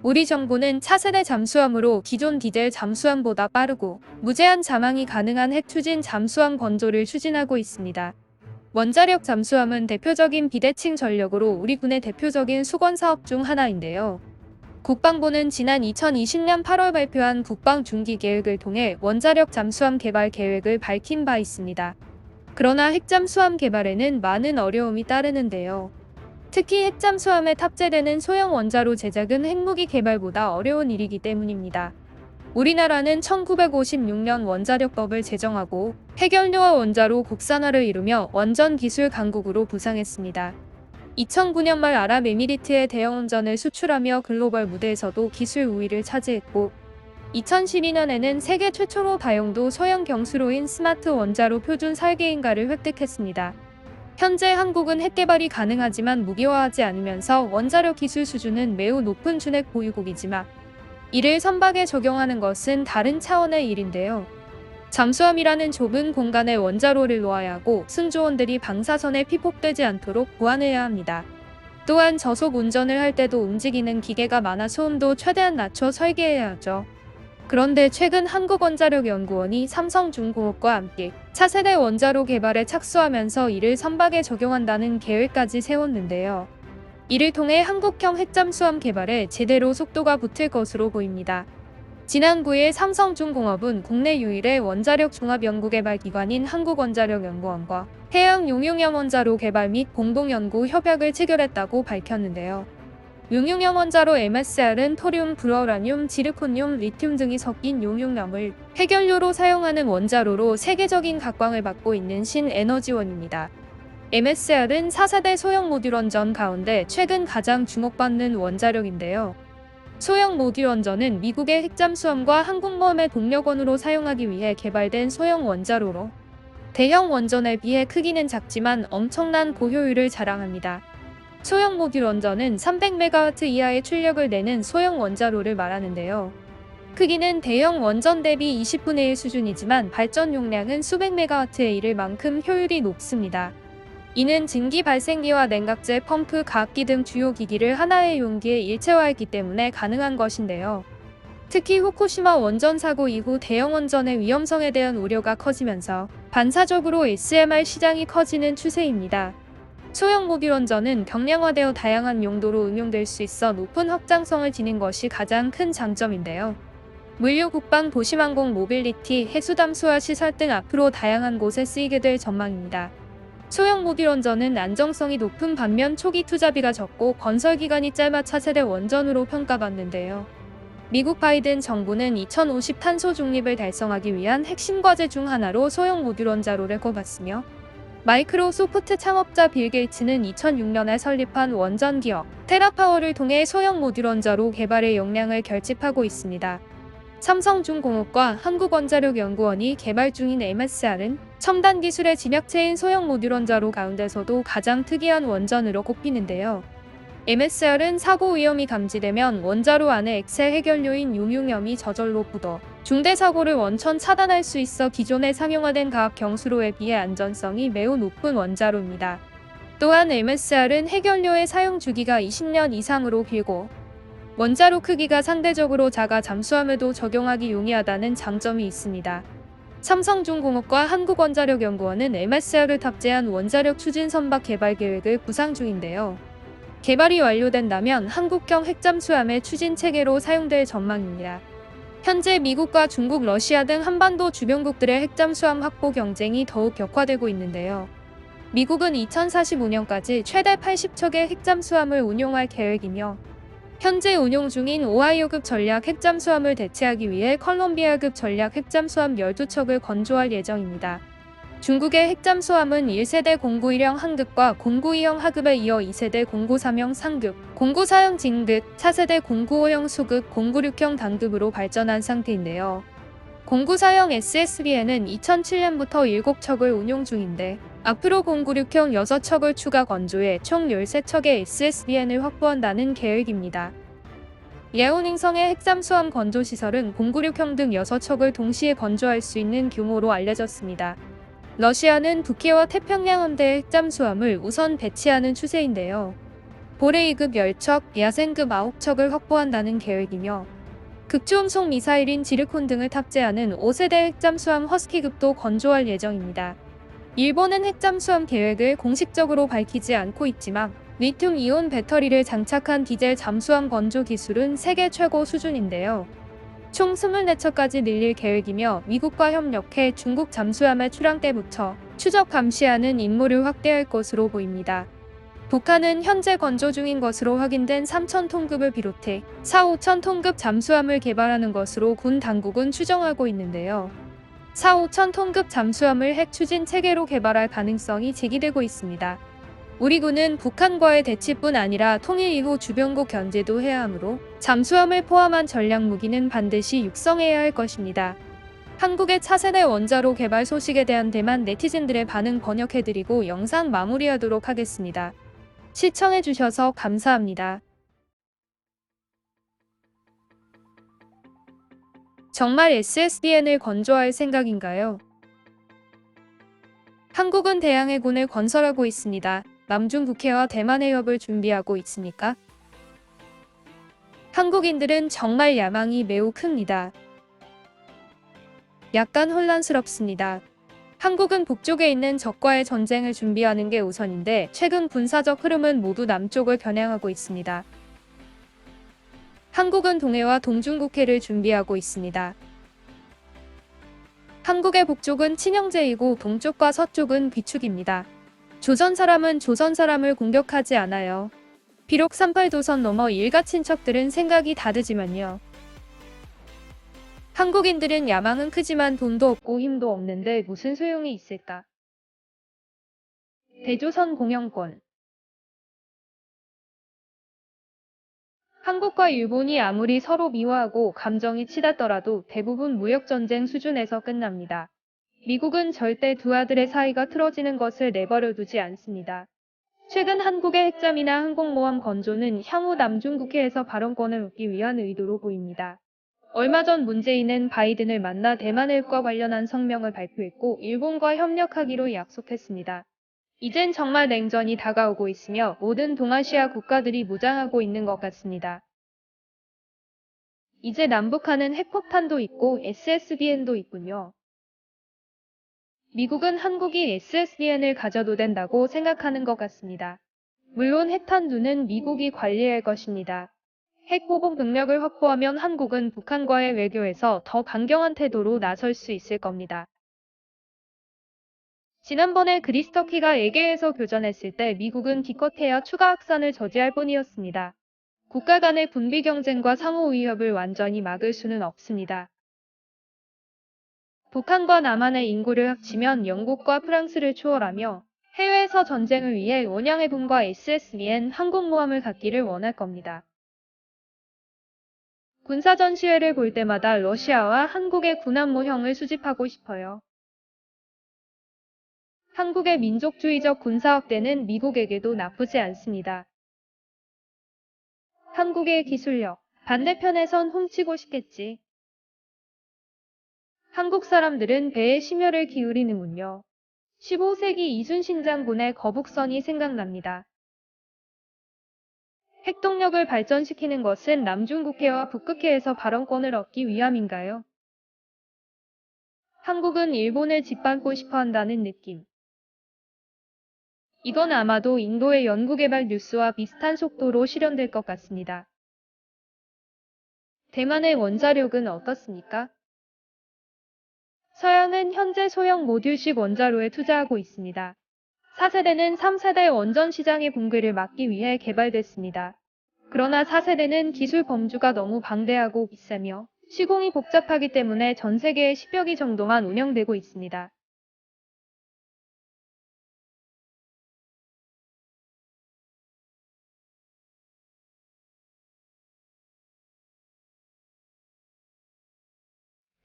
우리 정부는 차세대 잠수함으로 기존 디젤 잠수함보다 빠르고 무제한 잠항이 가능한 핵 추진 잠수함 건조를 추진하고 있습니다. 원자력 잠수함은 대표적인 비대칭 전력으로 우리 군의 대표적인 수건 사업 중 하나인데요. 국방부는 지난 2020년 8월 발표한 국방 중기 계획을 통해 원자력 잠수함 개발 계획을 밝힌 바 있습니다. 그러나 핵잠수함 개발에는 많은 어려움이 따르는데요. 특히 핵잠수함에 탑재되는 소형 원자로 제작은 핵무기 개발보다 어려운 일이기 때문입니다. 우리나라는 1956년 원자력법을 제정하고 핵연료와 원자로 국산화를 이루며 원전 기술 강국으로 부상했습니다. 2009년 말 아랍에미리트에 대형원전을 수출하며 글로벌 무대에서도 기술 우위를 차지했고 2012년에는 세계 최초로 다용도 소형 경수로인 스마트 원자로 표준 설계인가를 획득했습니다. 현재 한국은 핵개발이 가능하지만 무기화하지 않으면서 원자력 기술 수준은 매우 높은 준핵 보유국이지만 이를 선박에 적용하는 것은 다른 차원의 일인데요. 잠수함이라는 좁은 공간에 원자로를 놓아야 하고 승조원들이 방사선에 피폭되지 않도록 보완해야 합니다. 또한 저속 운전을 할 때도 움직이는 기계가 많아 소음도 최대한 낮춰 설계해야 하죠. 그런데 최근 한국원자력연구원이 삼성중공업과 함께 차세대 원자로 개발에 착수하면서 이를 선박에 적용한다는 계획까지 세웠는데요. 이를 통해 한국형 핵잠수함 개발에 제대로 속도가 붙을 것으로 보입니다. 지난 9일 삼성중공업은 국내 유일의 원자력 종합연구개발기관인 한국원자력연구원과 해양용융형 원자로 개발 및 공동연구 협약을 체결했다고 밝혔는데요. 용융형 원자로 MSR은 토륨, 브러라늄, 지르코늄, 리튬 등이 섞인 용융염을 핵연료로 사용하는 원자로로 세계적인 각광을 받고 있는 신에너지원입니다. MSR은 4세대 소형 모듈 원전 가운데 최근 가장 주목받는 원자력인데요. 소형 모듈 원전은 미국의 핵잠수함과 항공모함의 동력원으로 사용하기 위해 개발된 소형 원자로로 대형 원전에 비해 크기는 작지만 엄청난 고효율을 자랑합니다. 소형 모듈 원전은 300MW 이하의 출력을 내는 소형 원자로를 말하는데요. 크기는 대형 원전 대비 20분의 1 수준이지만 발전 용량은 수백 메가와트에 이를 만큼 효율이 높습니다. 이는 증기 발생기와 냉각제, 펌프, 가압기 등 주요 기기를 하나의 용기에 일체화했기 때문에 가능한 것인데요. 특히 후쿠시마 원전 사고 이후 대형 원전의 위험성에 대한 우려가 커지면서 반사적으로 SMR 시장이 커지는 추세입니다. 소형 모듈 원전은 경량화되어 다양한 용도로 응용될 수 있어 높은 확장성을 지닌 것이 가장 큰 장점인데요. 물류, 국방, 도시항공, 모빌리티, 해수담수화 시설 등 앞으로 다양한 곳에 쓰이게 될 전망입니다. 소형 모듈 원전은 안정성이 높은 반면 초기 투자비가 적고 건설 기간이 짧아 차세대 원전으로 평가받는데요. 미국 바이든 정부는 2050 탄소 중립을 달성하기 위한 핵심 과제 중 하나로 소형 모듈 원자로를 꼽았으며 마이크로소프트 창업자 빌 게이츠는 2006년에 설립한 원전 기업 테라파워를 통해 소형 모듈 원자로 개발의 역량을 결집하고 있습니다. 삼성중공업과 한국원자력연구원이 개발 중인 MSR은 첨단 기술의 집약체인 소형 모듈 원자로 가운데서도 가장 특이한 원전으로 꼽히는데요. MSR은 사고 위험이 감지되면 원자로 안에 액체 핵연료인 용융염이 저절로 굳어 중대 사고를 원천 차단할 수 있어 기존에 상용화된 가압 경수로에 비해 안전성이 매우 높은 원자로입니다. 또한 MSR은 핵연료의 사용 주기가 20년 이상으로 길고 원자로 크기가 상대적으로 작아 잠수함에도 적용하기 용이하다는 장점이 있습니다. 삼성중공업과 한국원자력연구원은 MSR을 탑재한 원자력 추진 선박 개발 계획을 구상 중인데요. 개발이 완료된다면 한국형 핵잠수함의 추진 체계로 사용될 전망입니다. 현재 미국과 중국, 러시아 등 한반도 주변국들의 핵잠수함 확보 경쟁이 더욱 격화되고 있는데요. 미국은 2045년까지 최대 80척의 핵잠수함을 운용할 계획이며 현재 운용 중인 오하이오급 전략 핵잠수함을 대체하기 위해 컬럼비아급 전략 핵잠수함 12척을 건조할 예정입니다. 중국의 핵잠수함은 1세대 091형 한급과 092형 하급에 이어 2세대 093형 상급, 094형 진급, 4세대 095형 수급, 096형 단급으로 발전한 상태인데요. 094형 SSB에는 2007년부터 7척을 운용 중인데 앞으로 096형 6척을 추가 건조해 총 13척의 SSBN을 확보한다는 계획입니다. 예오닝성의 핵잠수함 건조시설은 096형 등 6척을 동시에 건조할 수 있는 규모로 알려졌습니다. 러시아는 북해와 태평양 함대의 핵잠수함을 우선 배치하는 추세인데요. 고래 2급 10척, 야생급 9척을 확보한다는 계획이며 극초음속 미사일인 지르콘 등을 탑재하는 5세대 핵잠수함 허스키급도 건조할 예정입니다. 일본은 핵잠수함 계획을 공식적으로 밝히지 않고 있지만 리튬 이온 배터리를 장착한 디젤 잠수함 건조 기술은 세계 최고 수준인데요. 총 24척까지 늘릴 계획이며 미국과 협력해 중국 잠수함의 출항 때부터 추적 감시하는 임무를 확대할 것으로 보입니다. 북한은 현재 건조 중인 것으로 확인된 3,000톤급을 비롯해 4, 5,000톤급 잠수함을 개발하는 것으로 군 당국은 추정하고 있는데요. 4, 5,000톤급 잠수함을 핵 추진 체계로 개발할 가능성이 제기되고 있습니다. 우리 군은 북한과의 대치뿐 아니라 통일 이후 주변국 견제도 해야 하므로 잠수함을 포함한 전략 무기는 반드시 육성해야 할 것입니다. 한국의 차세대 원자로 개발 소식에 대한 대만 네티즌들의 반응 번역해드리고 영상 마무리하도록 하겠습니다. 시청해주셔서 감사합니다. 정말 SSBN을 건조할 생각인가요? 한국은 대양해군을 건설하고 있습니다. 남중 국해와 대만의 협을 준비하고 있습니까? 한국인들은 정말 야망이 매우 큽니다. 약간 혼란스럽습니다. 한국은 북쪽에 있는 적과의 전쟁을 준비하는 게 우선인데 최근 군사적 흐름은 모두 남쪽을 겨냥하고 있습니다. 한국은 동해와 동중국해를 준비하고 있습니다. 한국의 북쪽은 친형제이고 동쪽과 서쪽은 비축입니다. 조선 사람은 조선 사람을 공격하지 않아요. 비록 38도선 넘어 일가 친척들은 생각이 다르지만요. 한국인들은 야망은 크지만 돈도 없고 힘도 없는데 무슨 소용이 있을까? 대조선 공영권. 한국과 일본이 아무리 서로 미워하고 감정이 치닫더라도 대부분 무역전쟁 수준에서 끝납니다. 미국은 절대 두 아들의 사이가 틀어지는 것을 내버려 두지 않습니다. 최근 한국의 핵잠이나 항공모함 건조는 향후 남중국해에서 발언권을 얻기 위한 의도로 보입니다. 얼마 전 문재인은 바이든을 만나 대만 핵과 관련한 성명을 발표했고 일본과 협력하기로 약속했습니다. 이젠 정말 냉전이 다가오고 있으며 모든 동아시아 국가들이 무장하고 있는 것 같습니다. 이제 남북한은 핵폭탄도 있고 SSBN도 있군요. 미국은 한국이 SSBN을 가져도 된다고 생각하는 것 같습니다. 물론 핵탄두는 미국이 관리할 것입니다. 핵보복 능력을 확보하면 한국은 북한과의 외교에서 더 강경한 태도로 나설 수 있을 겁니다. 지난번에 그리스터키가 에게에서 교전했을 때 미국은 기껏해야 추가 확산을 저지할 뿐이었습니다. 국가 간의 군비 경쟁과 상호 위협을 완전히 막을 수는 없습니다. 북한과 남한의 인구를 합치면 영국과 프랑스를 초월하며 해외에서 전쟁을 위해 원양해군과 SSBN 항공모함을 갖기를 원할 겁니다. 군사전시회를 볼 때마다 러시아와 한국의 군함 모형을 수집하고 싶어요. 한국의 민족주의적 군사 확대는 미국에게도 나쁘지 않습니다. 한국의 기술력, 반대편에선 훔치고 싶겠지. 한국 사람들은 배에 심혈을 기울이는군요. 15세기 이순신 장군의 거북선이 생각납니다. 핵동력을 발전시키는 것은 남중국해와 북극해에서 발언권을 얻기 위함인가요? 한국은 일본을 짓밟고 싶어 한다는 느낌. 이건 아마도 인도의 연구개발 뉴스와 비슷한 속도로 실현될 것 같습니다. 대만의 원자력은 어떻습니까? 서양은 현재 소형 모듈식 원자로에 투자하고 있습니다. 4세대는 3세대 원전 시장의 붕괴를 막기 위해 개발됐습니다. 그러나 4세대는 기술 범주가 너무 방대하고 비싸며 시공이 복잡하기 때문에 전 세계에 10여 기 정도만 운영되고 있습니다.